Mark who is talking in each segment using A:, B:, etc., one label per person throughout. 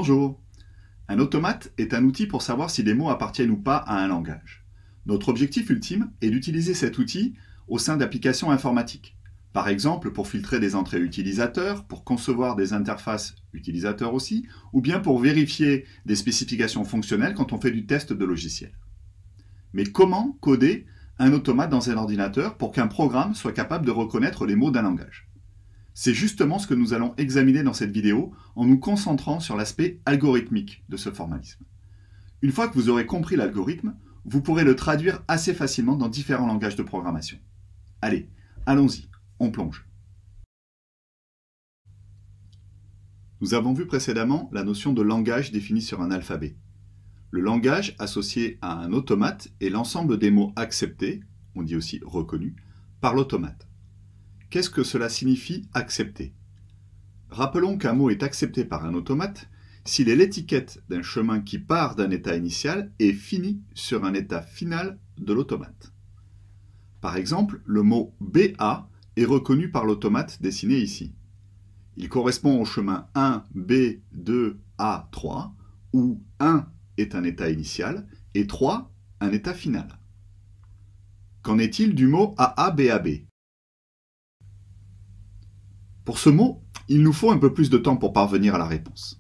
A: Bonjour. Un automate est un outil pour savoir si des mots appartiennent ou pas à un langage. Notre objectif ultime est d'utiliser cet outil au sein d'applications informatiques. Par exemple, pour filtrer des entrées utilisateurs, pour concevoir des interfaces utilisateurs aussi, ou bien pour vérifier des spécifications fonctionnelles quand on fait du test de logiciel. Mais comment coder un automate dans un ordinateur pour qu'un programme soit capable de reconnaître les mots d'un langage? C'est justement ce que nous allons examiner dans cette vidéo en nous concentrant sur l'aspect algorithmique de ce formalisme. Une fois que vous aurez compris l'algorithme, vous pourrez le traduire assez facilement dans différents langages de programmation. Allez, allons-y, on plonge. Nous avons vu précédemment la notion de langage définie sur un alphabet. Le langage associé à un automate est l'ensemble des mots acceptés, on dit aussi reconnus, par l'automate. Qu'est-ce que cela signifie accepter? Rappelons qu'un mot est accepté par un automate s'il est l'étiquette d'un chemin qui part d'un état initial et finit sur un état final de l'automate. Par exemple, le mot BA est reconnu par l'automate dessiné ici. Il correspond au chemin 1, B, 2, A, 3, où 1 est un état initial et 3 un état final. Qu'en est-il du mot AABAB? Pour ce mot, il nous faut un peu plus de temps pour parvenir à la réponse.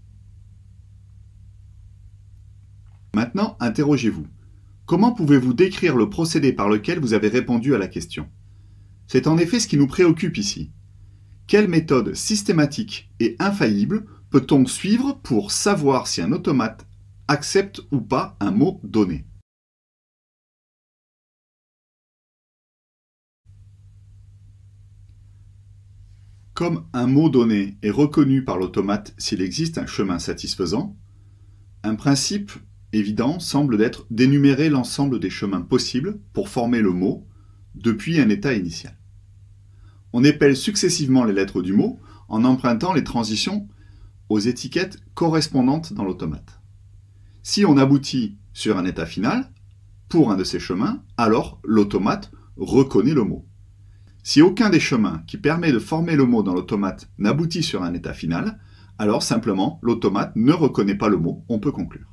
A: Maintenant, interrogez-vous. Comment pouvez-vous décrire le procédé par lequel vous avez répondu à la question? C'est en effet ce qui nous préoccupe ici. Quelle méthode systématique et infaillible peut-on suivre pour savoir si un automate accepte ou pas un mot donné? Comme un mot donné est reconnu par l'automate s'il existe un chemin satisfaisant, un principe évident semble être d'énumérer l'ensemble des chemins possibles pour former le mot depuis un état initial. On épelle successivement les lettres du mot en empruntant les transitions aux étiquettes correspondantes dans l'automate. Si on aboutit sur un état final, pour un de ces chemins, alors l'automate reconnaît le mot. Si aucun des chemins qui permet de former le mot dans l'automate n'aboutit sur un état final, alors simplement l'automate ne reconnaît pas le mot, on peut conclure.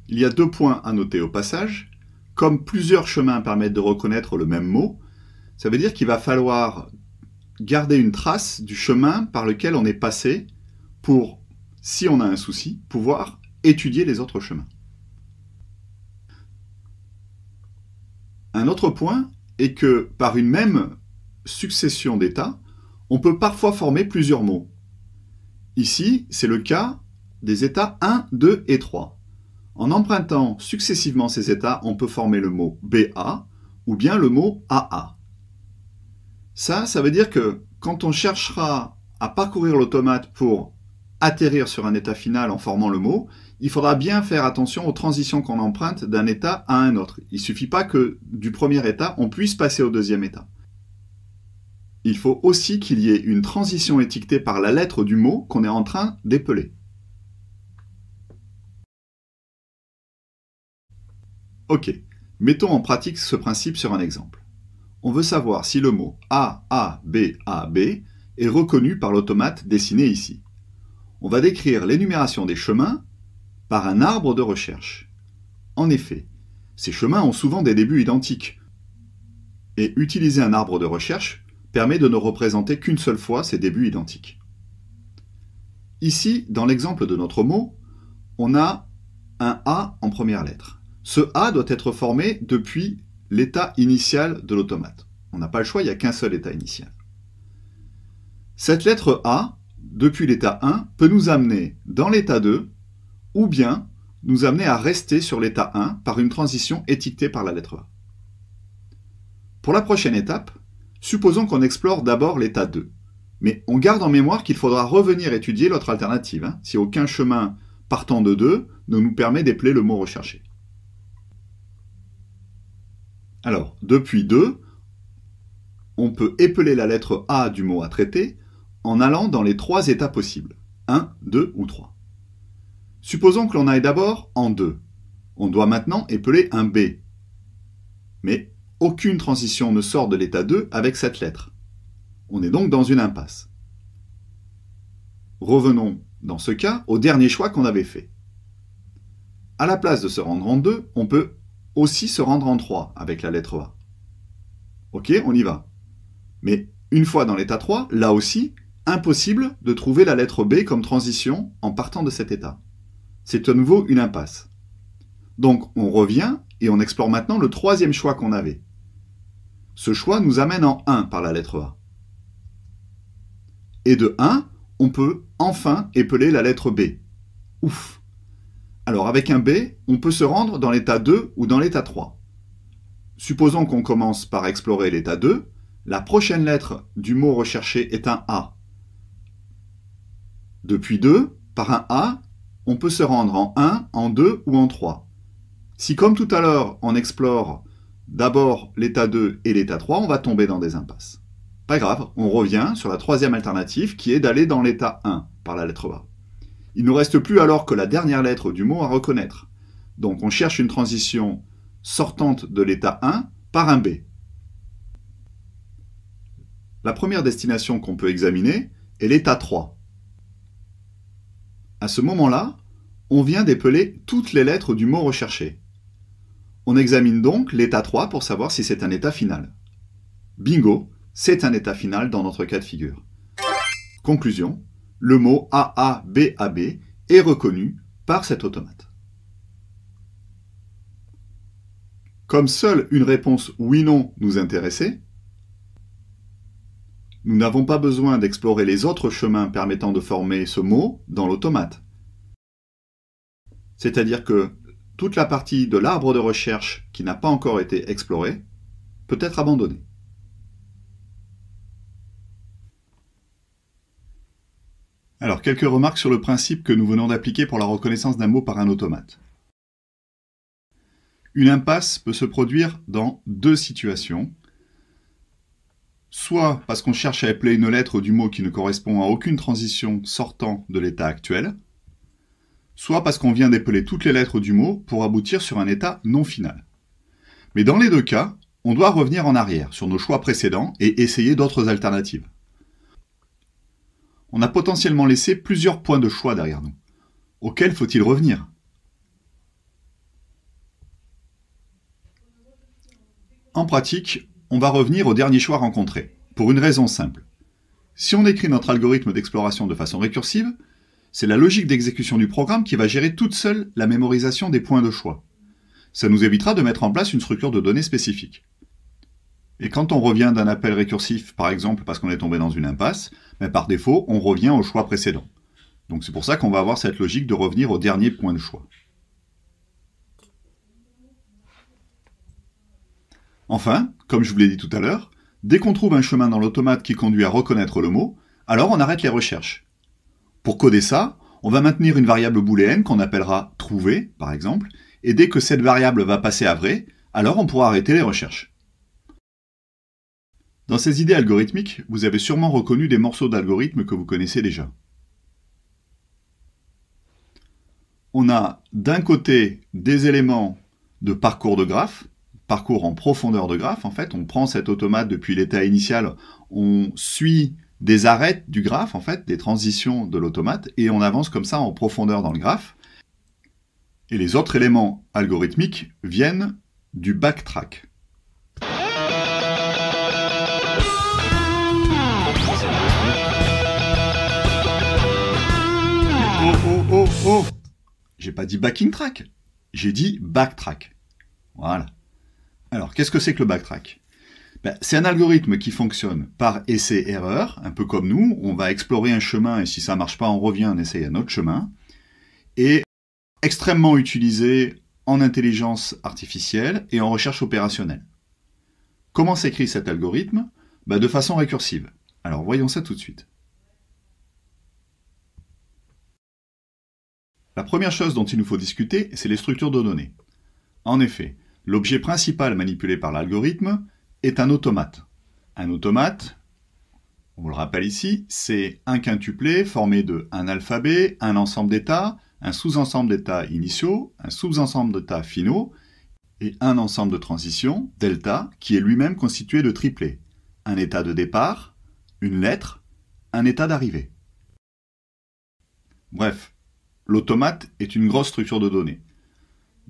A: Il y a deux points à noter au passage. Comme plusieurs chemins permettent de reconnaître le même mot, ça veut dire qu'il va falloir garder une trace du chemin par lequel on est passé pour, si on a un souci, pouvoir étudier les autres chemins. Un autre point est que par une même succession d'états, on peut parfois former plusieurs mots. Ici, c'est le cas des états 1, 2 et 3. En empruntant successivement ces états, on peut former le mot BA ou bien le mot AA. Ça veut dire que quand on cherchera à parcourir l'automate pour atterrir sur un état final en formant le mot, il faudra bien faire attention aux transitions qu'on emprunte d'un état à un autre. Il ne suffit pas que du premier état, on puisse passer au deuxième état. Il faut aussi qu'il y ait une transition étiquetée par la lettre du mot qu'on est en train d'épeler. Ok, mettons en pratique ce principe sur un exemple. On veut savoir si le mot AABAB est reconnu par l'automate dessiné ici. On va décrire l'énumération des chemins par un arbre de recherche. En effet, ces chemins ont souvent des débuts identiques. Et utiliser un arbre de recherche permet de ne représenter qu'une seule fois ces débuts identiques. Ici, dans l'exemple de notre mot, on a un A en première lettre. Ce A doit être formé depuis l'état initial de l'automate. On n'a pas le choix, il n'y a qu'un seul état initial. Cette lettre A, depuis l'état 1, peut nous amener dans l'état 2, ou bien nous amener à rester sur l'état 1 par une transition étiquetée par la lettre A. Pour la prochaine étape, supposons qu'on explore d'abord l'état 2. Mais on garde en mémoire qu'il faudra revenir étudier l'autre alternative, si aucun chemin partant de 2 ne nous permet d'épeler le mot recherché. Alors, depuis 2, on peut épeler la lettre A du mot à traiter en allant dans les 3 états possibles, 1, 2 ou 3. Supposons que l'on aille d'abord en 2. On doit maintenant épeler un B. Mais aucune transition ne sort de l'état 2 avec cette lettre. On est donc dans une impasse. Revenons dans ce cas, au dernier choix qu'on avait fait. À la place de se rendre en 2, on peut aussi se rendre en 3 avec la lettre A. Ok, on y va. Mais une fois dans l'état 3, là aussi, impossible de trouver la lettre B comme transition en partant de cet état. C'est à nouveau une impasse. Donc on revient et on explore maintenant le troisième choix qu'on avait. Ce choix nous amène en 1 par la lettre A. Et de 1, on peut enfin épeler la lettre B. Ouf! Alors avec un B, on peut se rendre dans l'état 2 ou dans l'état 3. Supposons qu'on commence par explorer l'état 2, la prochaine lettre du mot recherché est un A. Depuis 2, par un A, on peut se rendre en 1, en 2 ou en 3. Si comme tout à l'heure, on explore d'abord l'état 2 et l'état 3, on va tomber dans des impasses. Pas grave, on revient sur la troisième alternative qui est d'aller dans l'état 1 par la lettre A. Il ne nous reste plus alors que la dernière lettre du mot à reconnaître. Donc on cherche une transition sortante de l'état 1 par un B. La première destination qu'on peut examiner est l'état 3. À ce moment-là, on vient d'épeler toutes les lettres du mot recherché. On examine donc l'état 3 pour savoir si c'est un état final. Bingo, c'est un état final dans notre cas de figure. Conclusion, le mot AABAB est reconnu par cet automate. Comme seule une réponse oui/non nous intéressait, nous n'avons pas besoin d'explorer les autres chemins permettant de former ce mot dans l'automate. C'est-à-dire que toute la partie de l'arbre de recherche qui n'a pas encore été explorée peut être abandonnée. Alors, quelques remarques sur le principe que nous venons d'appliquer pour la reconnaissance d'un mot par un automate. Une impasse peut se produire dans deux situations. Soit parce qu'on cherche à épeler une lettre du mot qui ne correspond à aucune transition sortant de l'état actuel, soit parce qu'on vient d'épeler toutes les lettres du mot pour aboutir sur un état non final. Mais dans les deux cas, on doit revenir en arrière sur nos choix précédents et essayer d'autres alternatives. On a potentiellement laissé plusieurs points de choix derrière nous. Auxquels faut-il revenir? En pratique, on va revenir au dernier choix rencontré, pour une raison simple. Si on écrit notre algorithme d'exploration de façon récursive, c'est la logique d'exécution du programme qui va gérer toute seule la mémorisation des points de choix. Ça nous évitera de mettre en place une structure de données spécifique. Et quand on revient d'un appel récursif, par exemple parce qu'on est tombé dans une impasse, par défaut, on revient au choix précédent. Donc c'est pour ça qu'on va avoir cette logique de revenir au dernier point de choix. Enfin, comme je vous l'ai dit tout à l'heure, dès qu'on trouve un chemin dans l'automate qui conduit à reconnaître le mot, alors on arrête les recherches. Pour coder ça, on va maintenir une variable booléenne qu'on appellera trouver, par exemple, et dès que cette variable va passer à vrai, alors on pourra arrêter les recherches. Dans ces idées algorithmiques, vous avez sûrement reconnu des morceaux d'algorithmes que vous connaissez déjà. On a d'un côté des éléments de parcours de graphe, parcours en profondeur de graphe, en fait, on prend cet automate depuis l'état initial, on suit des arêtes du graphe, en fait, des transitions de l'automate, et on avance comme ça en profondeur dans le graphe. Et les autres éléments algorithmiques viennent du backtrack. Oh! J'ai pas dit backing track, j'ai dit backtrack. Voilà. Alors, qu'est-ce que c'est que le backtrack? C'est un algorithme qui fonctionne par essai-erreur, un peu comme nous. On va explorer un chemin et si ça marche pas, on revient, on essaye un autre chemin. Et extrêmement utilisé en intelligence artificielle et en recherche opérationnelle. Comment s'écrit cet algorithme? De façon récursive. Alors, voyons ça tout de suite. La première chose dont il nous faut discuter, c'est les structures de données. En effet, l'objet principal manipulé par l'algorithme est un automate. Un automate, on vous le rappelle ici, c'est un quintuplé formé de un alphabet, un ensemble d'états, un sous-ensemble d'états initiaux, un sous-ensemble d'états finaux, et un ensemble de transitions, delta, qui est lui-même constitué de triplés. Un état de départ, une lettre, un état d'arrivée. Bref, l'automate est une grosse structure de données.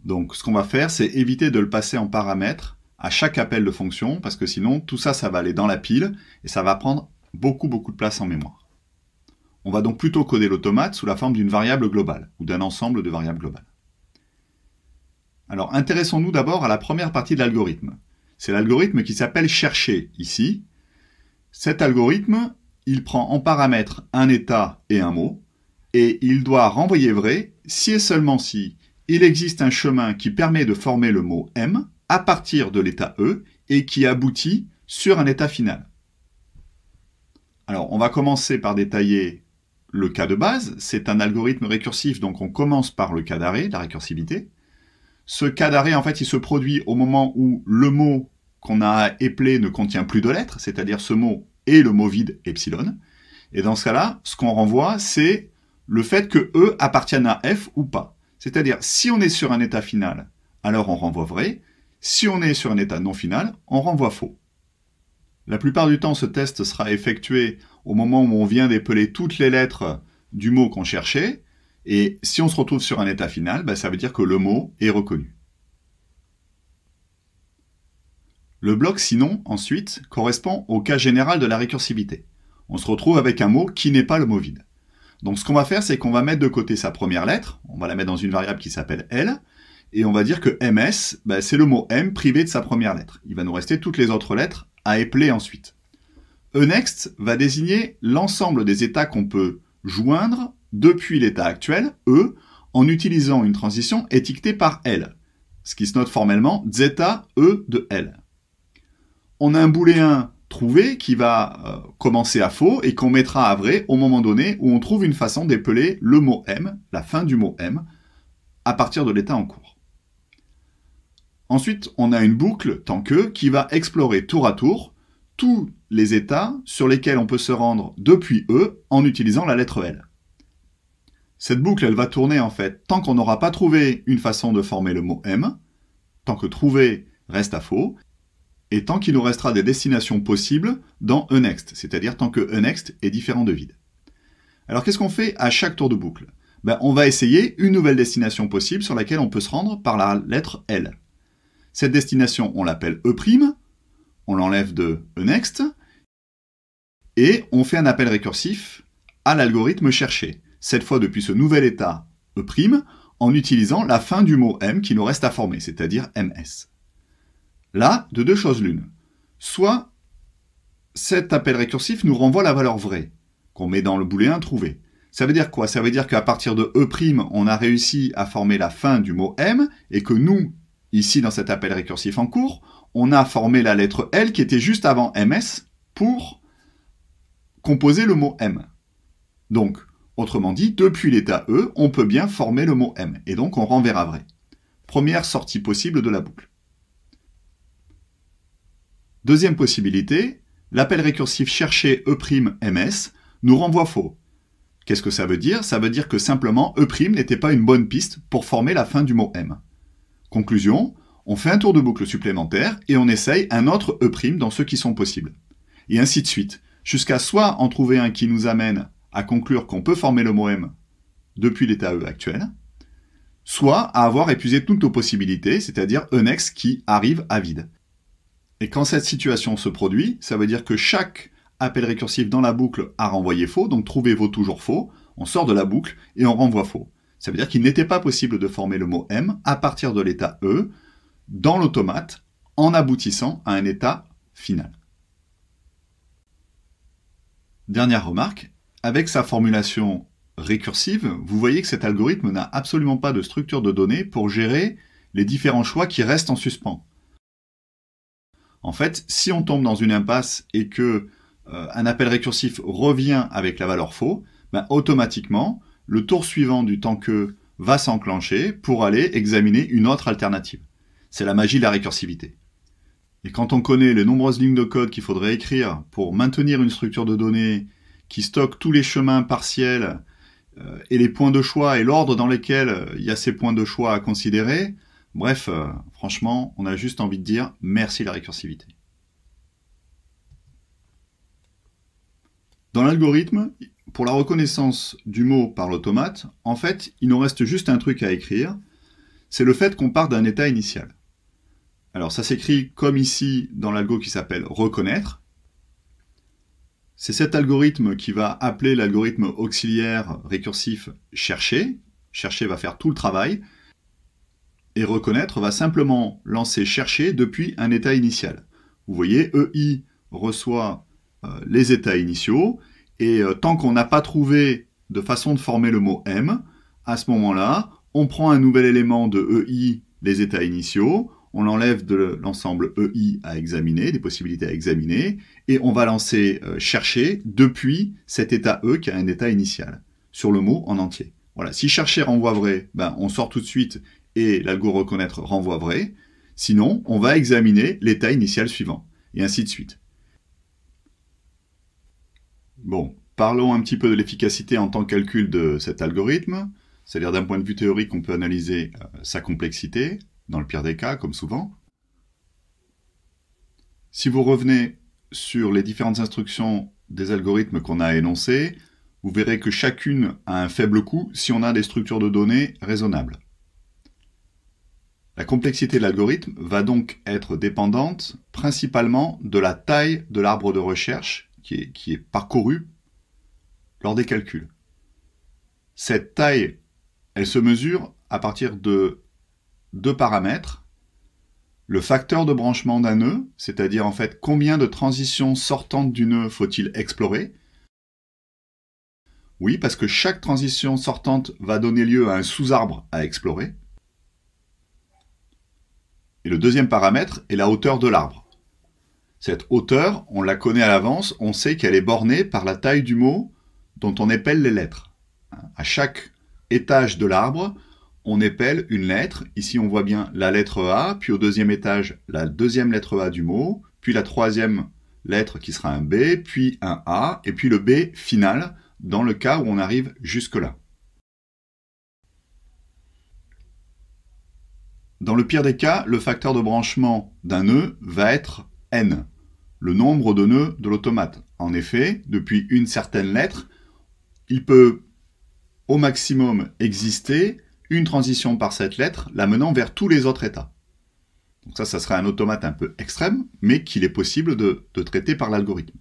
A: Donc ce qu'on va faire, c'est éviter de le passer en paramètres à chaque appel de fonction, parce que sinon tout ça, ça va aller dans la pile et ça va prendre beaucoup de place en mémoire. On va donc plutôt coder l'automate sous la forme d'une variable globale, ou d'un ensemble de variables globales. Alors intéressons-nous d'abord à la première partie de l'algorithme. C'est l'algorithme qui s'appelle chercher ici. Cet algorithme, il prend en paramètres un état et un mot, et il doit renvoyer vrai si et seulement si il existe un chemin qui permet de former le mot M à partir de l'état E et qui aboutit sur un état final. Alors on va commencer par détailler le cas de base. C'est un algorithme récursif, donc on commence par le cas d'arrêt, la récursivité. Ce cas d'arrêt, en fait, il se produit au moment où le mot qu'on a éplé ne contient plus de lettres, c'est-à-dire ce mot est le mot vide epsilon. Et dans ce cas-là, ce qu'on renvoie, c'est le fait que E appartienne à F ou pas. C'est-à-dire, si on est sur un état final, alors on renvoie vrai. Si on est sur un état non final, on renvoie faux. La plupart du temps, ce test sera effectué au moment où on vient d'épeler toutes les lettres du mot qu'on cherchait. Et si on se retrouve sur un état final, ça veut dire que le mot est reconnu. Le bloc sinon, ensuite, correspond au cas général de la récursivité. On se retrouve avec un mot qui n'est pas le mot vide. Donc ce qu'on va faire, c'est qu'on va mettre de côté sa première lettre, on va la mettre dans une variable qui s'appelle L, et on va dire que MS, c'est le mot M privé de sa première lettre. Il va nous rester toutes les autres lettres à épeler ensuite. ENext va désigner l'ensemble des états qu'on peut joindre depuis l'état actuel, E, en utilisant une transition étiquetée par L, ce qui se note formellement zeta E de L. On a un booléen trouvé qui va commencer à faux et qu'on mettra à vrai au moment donné où on trouve une façon d'épeler le mot M, la fin du mot M, à partir de l'état en cours. Ensuite, on a une boucle tant que qui va explorer tour à tour tous les états sur lesquels on peut se rendre depuis E en utilisant la lettre L. Cette boucle, elle va tourner en fait tant qu'on n'aura pas trouvé une façon de former le mot M, tant que trouver reste à faux, et tant qu'il nous restera des destinations possibles dans ENext, c'est-à-dire tant que ENext est différent de vide. Alors qu'est-ce qu'on fait à chaque tour de boucle? On va essayer une nouvelle destination possible sur laquelle on peut se rendre par la lettre L. Cette destination, on l'appelle E', on l'enlève de ENext, et on fait un appel récursif à l'algorithme cherché, cette fois depuis ce nouvel état E', en utilisant la fin du mot M qui nous reste à former, c'est-à-dire MS. Là, de deux choses l'une. Soit cet appel récursif nous renvoie la valeur vraie, qu'on met dans le booléen trouvé. Ça veut dire quoi? Ça veut dire qu'à partir de E', on a réussi à former la fin du mot M, et que nous, ici dans cet appel récursif en cours, on a formé la lettre L qui était juste avant MS pour composer le mot M. Donc, autrement dit, depuis l'état E, on peut bien former le mot M, et donc on renverra vrai. Première sortie possible de la boucle. Deuxième possibilité, l'appel récursif chercher E'-MS nous renvoie faux. Qu'est-ce que ça veut dire? Ça veut dire que simplement E' n'était pas une bonne piste pour former la fin du mot M. Conclusion, on fait un tour de boucle supplémentaire et on essaye un autre E' dans ceux qui sont possibles. Et ainsi de suite, jusqu'à soit en trouver un qui nous amène à conclure qu'on peut former le mot M depuis l'état E actuel, soit à avoir épuisé toutes nos possibilités, c'est-à-dire ENext qui arrive à vide. Et quand cette situation se produit, ça veut dire que chaque appel récursif dans la boucle a renvoyé faux, donc trouver vaut toujours faux, on sort de la boucle et on renvoie faux. Ça veut dire qu'il n'était pas possible de former le mot M à partir de l'état E dans l'automate en aboutissant à un état final. Dernière remarque, avec sa formulation récursive, vous voyez que cet algorithme n'a absolument pas de structure de données pour gérer les différents choix qui restent en suspens. En fait, si on tombe dans une impasse et que un appel récursif revient avec la valeur faux, automatiquement, le tour suivant du tant que va s'enclencher pour aller examiner une autre alternative. C'est la magie de la récursivité. Et quand on connaît les nombreuses lignes de code qu'il faudrait écrire pour maintenir une structure de données qui stocke tous les chemins partiels et les points de choix et l'ordre dans lesquels il y a ces points de choix à considérer, bref, franchement, on a juste envie de dire merci la récursivité. Dans l'algorithme, pour la reconnaissance du mot par l'automate, en fait, il nous reste juste un truc à écrire, c'est le fait qu'on part d'un état initial. Alors ça s'écrit comme ici dans l'algo qui s'appelle reconnaître. C'est cet algorithme qui va appeler l'algorithme auxiliaire récursif chercher. Chercher va faire tout le travail. Et reconnaître va simplement lancer chercher depuis un état initial. Vous voyez, EI reçoit les états initiaux, et tant qu'on n'a pas trouvé de façon de former le mot M, à ce moment-là, on prend un nouvel élément de EI, les états initiaux, on l'enlève de l'ensemble EI à examiner, des possibilités à examiner, et on va lancer chercher depuis cet état E qui a un état initial, sur le mot en entier. Voilà, si chercher renvoie vrai, ben, on sort tout de suite et l'algo reconnaître renvoie vrai. Sinon, on va examiner l'état initial suivant, et ainsi de suite. Bon, parlons un petit peu de l'efficacité en temps de calcul de cet algorithme, c'est-à-dire d'un point de vue théorique, on peut analyser sa complexité, dans le pire des cas, comme souvent. Si vous revenez sur les différentes instructions des algorithmes qu'on a énoncés, vous verrez que chacune a un faible coût si on a des structures de données raisonnables. La complexité de l'algorithme va donc être dépendante principalement de la taille de l'arbre de recherche qui est parcouru lors des calculs. Cette taille, elle se mesure à partir de deux paramètres. Le facteur de branchement d'un nœud, c'est-à-dire en fait combien de transitions sortantes du nœud faut-il explorer. Oui, parce que chaque transition sortante va donner lieu à un sous-arbre à explorer. Et le deuxième paramètre est la hauteur de l'arbre. Cette hauteur, on la connaît à l'avance, on sait qu'elle est bornée par la taille du mot dont on épelle les lettres. À chaque étage de l'arbre, on épelle une lettre. Ici, on voit bien la lettre A, puis au deuxième étage, la deuxième lettre A du mot, puis la troisième lettre qui sera un B, puis un A, et puis le B final, dans le cas où on arrive jusque-là. Dans le pire des cas, le facteur de branchement d'un nœud va être n, le nombre de nœuds de l'automate. En effet, depuis une certaine lettre, il peut au maximum exister une transition par cette lettre, la menant vers tous les autres états. Donc ça serait un automate un peu extrême, mais qu'il est possible de traiter par l'algorithme.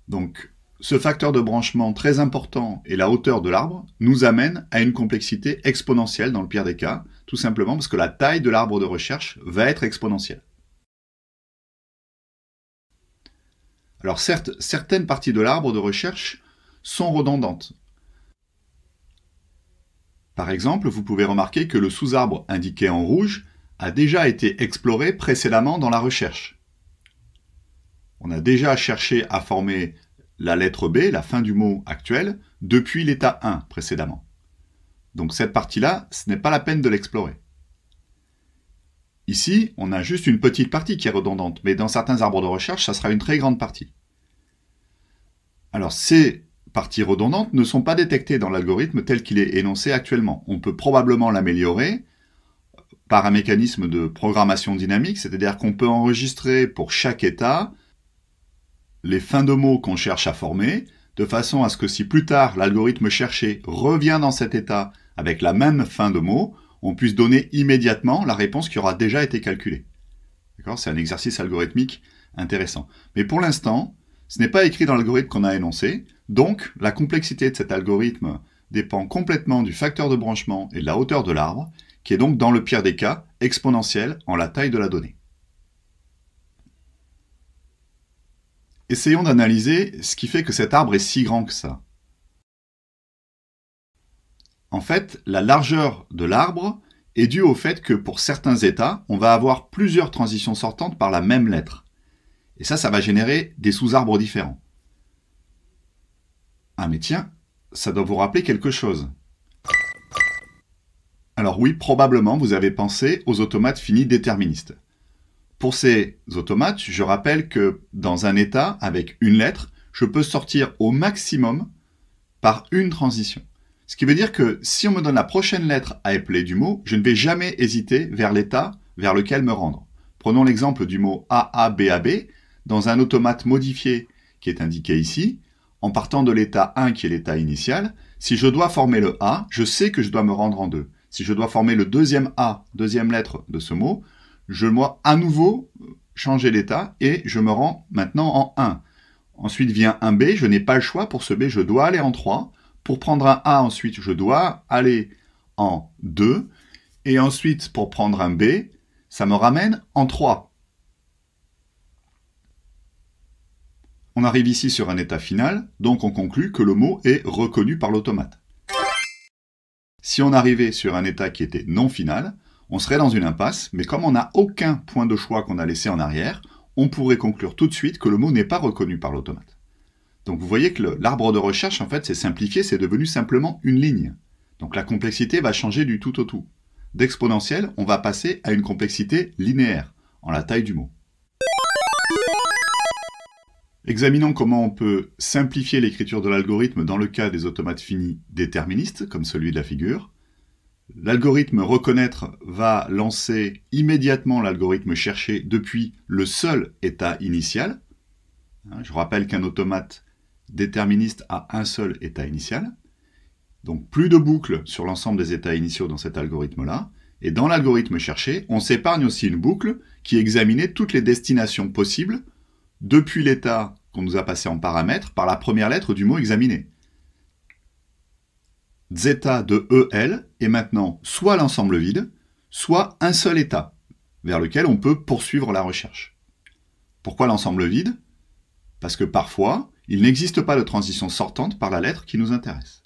A: Donc, ce facteur de branchement très important et la hauteur de l'arbre nous amène à une complexité exponentielle dans le pire des cas, tout simplement parce que la taille de l'arbre de recherche va être exponentielle. Alors certes, certaines parties de l'arbre de recherche sont redondantes. Par exemple, vous pouvez remarquer que le sous-arbre indiqué en rouge a déjà été exploré précédemment dans la recherche. On a déjà cherché à former la lettre B, la fin du mot actuel, depuis l'état 1 précédemment. Donc cette partie-là, ce n'est pas la peine de l'explorer. Ici, on a juste une petite partie qui est redondante, mais dans certains arbres de recherche, ça sera une très grande partie. Alors ces parties redondantes ne sont pas détectées dans l'algorithme tel qu'il est énoncé actuellement. On peut probablement l'améliorer par un mécanisme de programmation dynamique, c'est-à-dire qu'on peut enregistrer pour chaque état les fins de mots qu'on cherche à former, de façon à ce que si plus tard l'algorithme cherché revient dans cet état avec la même fin de mot, on puisse donner immédiatement la réponse qui aura déjà été calculée. C'est un exercice algorithmique intéressant. Mais pour l'instant, ce n'est pas écrit dans l'algorithme qu'on a énoncé, donc la complexité de cet algorithme dépend complètement du facteur de branchement et de la hauteur de l'arbre, qui est donc dans le pire des cas exponentielle en la taille de la donnée. Essayons d'analyser ce qui fait que cet arbre est si grand que ça. En fait, la largeur de l'arbre est due au fait que pour certains états, on va avoir plusieurs transitions sortantes par la même lettre. Et ça va générer des sous-arbres différents. Ah mais tiens, ça doit vous rappeler quelque chose. Alors oui, probablement vous avez pensé aux automates finis déterministes. Pour ces automates, je rappelle que dans un état, avec une lettre, je peux sortir au maximum par une transition. Ce qui veut dire que si on me donne la prochaine lettre à épeler du mot, je ne vais jamais hésiter vers l'état vers lequel me rendre. Prenons l'exemple du mot AABAB. Dans un automate modifié qui est indiqué ici, en partant de l'état 1 qui est l'état initial, si je dois former le A, je sais que je dois me rendre en 2. Si je dois former le deuxième A, deuxième lettre de ce mot, je dois à nouveau changer l'état et je me rends maintenant en 1. Ensuite vient un B, je n'ai pas le choix, pour ce B je dois aller en 3. Pour prendre un A ensuite, je dois aller en 2. Et ensuite, pour prendre un B, ça me ramène en 3. On arrive ici sur un état final, donc on conclut que le mot est reconnu par l'automate. Si on arrivait sur un état qui était non final, on serait dans une impasse, mais comme on n'a aucun point de choix qu'on a laissé en arrière, on pourrait conclure tout de suite que le mot n'est pas reconnu par l'automate. Donc vous voyez que l'arbre de recherche, en fait, c'est simplifié, c'est devenu simplement une ligne. Donc la complexité va changer du tout au tout. D'exponentielle, on va passer à une complexité linéaire, en la taille du mot. Examinons comment on peut simplifier l'écriture de l'algorithme dans le cas des automates finis déterministes, comme celui de la figure. L'algorithme reconnaître va lancer immédiatement l'algorithme chercher depuis le seul état initial. Je rappelle qu'un automate déterministe a un seul état initial. Donc plus de boucles sur l'ensemble des états initiaux dans cet algorithme-là. Et dans l'algorithme chercher, on s'épargne aussi une boucle qui examinait toutes les destinations possibles depuis l'état qu'on nous a passé en paramètre par la première lettre du mot examiné. Zeta de EL est maintenant soit l'ensemble vide, soit un seul état, vers lequel on peut poursuivre la recherche. Pourquoi l'ensemble vide? Parce que parfois, il n'existe pas de transition sortante par la lettre qui nous intéresse.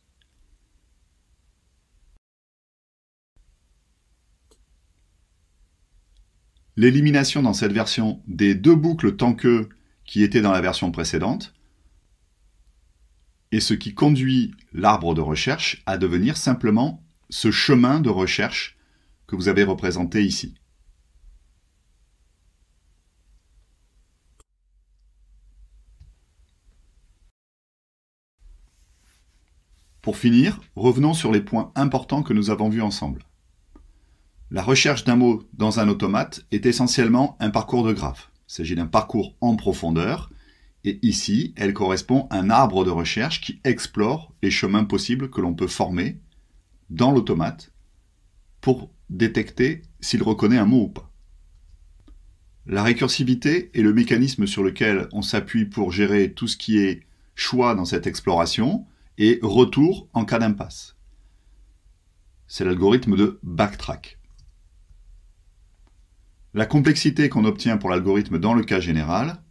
A: L'élimination dans cette version des deux boucles tant que qui étaient dans la version précédente est ce qui conduit l'arbre de recherche à devenir simplement ce chemin de recherche que vous avez représenté ici. Pour finir, revenons sur les points importants que nous avons vus ensemble. La recherche d'un mot dans un automate est essentiellement un parcours de graphe. Il s'agit d'un parcours en profondeur, et ici, elle correspond à un arbre de recherche qui explore les chemins possibles que l'on peut former dans l'automate pour détecter s'il reconnaît un mot ou pas. La récursivité est le mécanisme sur lequel on s'appuie pour gérer tout ce qui est choix dans cette exploration et retour en cas d'impasse. C'est l'algorithme de backtrack. La complexité qu'on obtient pour l'algorithme dans le cas général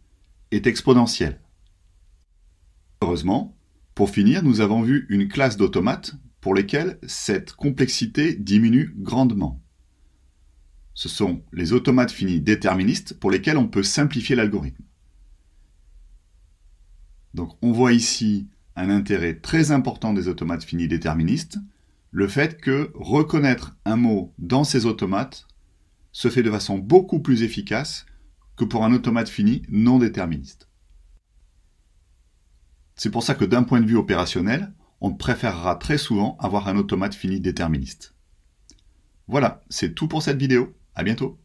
A: est exponentielle. Heureusement, pour finir, nous avons vu une classe d'automates pour lesquels cette complexité diminue grandement. Ce sont les automates finis déterministes pour lesquels on peut simplifier l'algorithme. Donc on voit ici un intérêt très important des automates finis déterministes, le fait que reconnaître un mot dans ces automates se fait de façon beaucoup plus efficace que pour un automate fini non déterministe. C'est pour ça que d'un point de vue opérationnel, on préférera très souvent avoir un automate fini déterministe. Voilà, c'est tout pour cette vidéo. À bientôt.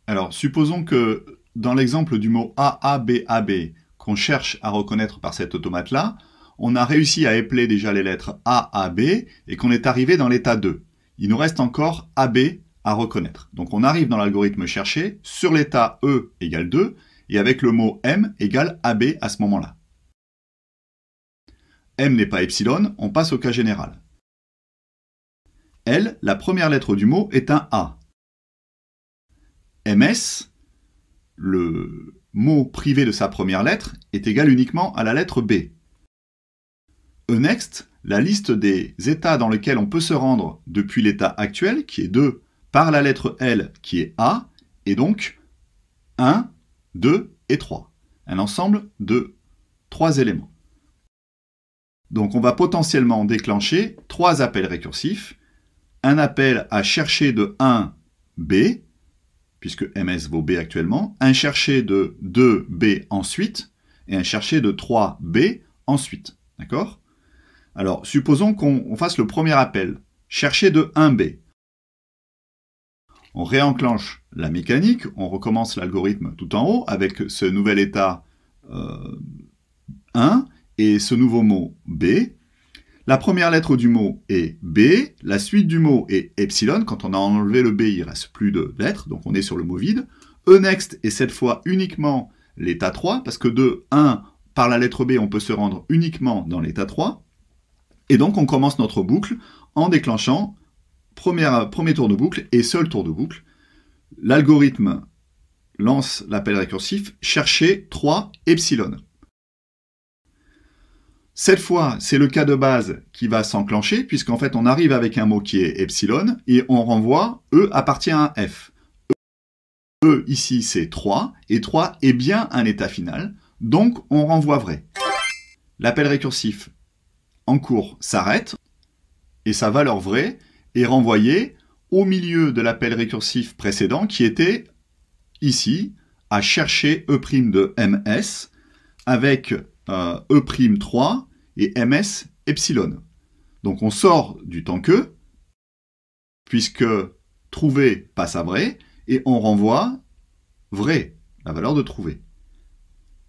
A: Alors, supposons que dans l'exemple du mot AABAB qu'on cherche à reconnaître par cet automate-là, on a réussi à épeler déjà les lettres AAB et qu'on est arrivé dans l'état 2. Il nous reste encore AB à reconnaître. Donc on arrive dans l'algorithme cherché sur l'état E égale 2 et avec le mot M égale AB à ce moment-là. M n'est pas epsilon, on passe au cas général. L, la première lettre du mot, est un A. MS, le mot privé de sa première lettre, est égal uniquement à la lettre B. eNext, la liste des états dans lesquels on peut se rendre depuis l'état actuel, qui est 2, par la lettre L, qui est A, et donc 1, 2 et 3. Un ensemble de 3 éléments. Donc on va potentiellement déclencher 3 appels récursifs. Un appel à chercher de 1, B, puisque MS vaut B actuellement, un chercher de 2B ensuite, et un chercher de 3B ensuite. D'accord ? Alors, supposons qu'on fasse le premier appel, chercher de 1B. On réenclenche la mécanique, on recommence l'algorithme tout en haut avec ce nouvel état 1 et ce nouveau mot B. La première lettre du mot est B, la suite du mot est epsilon. Quand on a enlevé le B, il ne reste plus de lettres, donc on est sur le mot vide. eNext est cette fois uniquement l'état 3, parce que de 1 par la lettre B, on peut se rendre uniquement dans l'état 3. Et donc on commence notre boucle en déclenchant premier tour de boucle et seul tour de boucle. L'algorithme lance l'appel récursif chercher 3 epsilon. Cette fois, c'est le cas de base qui va s'enclencher, puisqu'en fait, on arrive avec un mot qui est epsilon, et on renvoie E appartient à F. E, ici, c'est 3, et 3 est bien un état final, donc on renvoie vrai. L'appel récursif en cours s'arrête, et sa valeur vraie est renvoyée au milieu de l'appel récursif précédent, qui était ici, à chercher E' de MS, avec E'3 et MS epsilon. Donc on sort du tant que, puisque trouver passe à vrai, et on renvoie vrai, la valeur de trouver.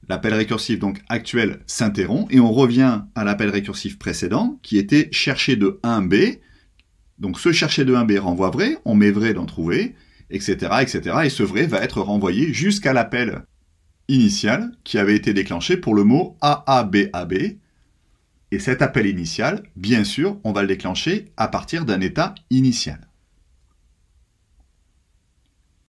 A: L'appel récursif donc actuel s'interrompt, et on revient à l'appel récursif précédent, qui était chercher de 1B. Donc ce chercher de 1B renvoie vrai, on met vrai dans trouver, etc., etc. Et ce vrai va être renvoyé jusqu'à l'appel initial qui avait été déclenché pour le mot AABAB. Et cet appel initial, bien sûr, on va le déclencher à partir d'un état initial.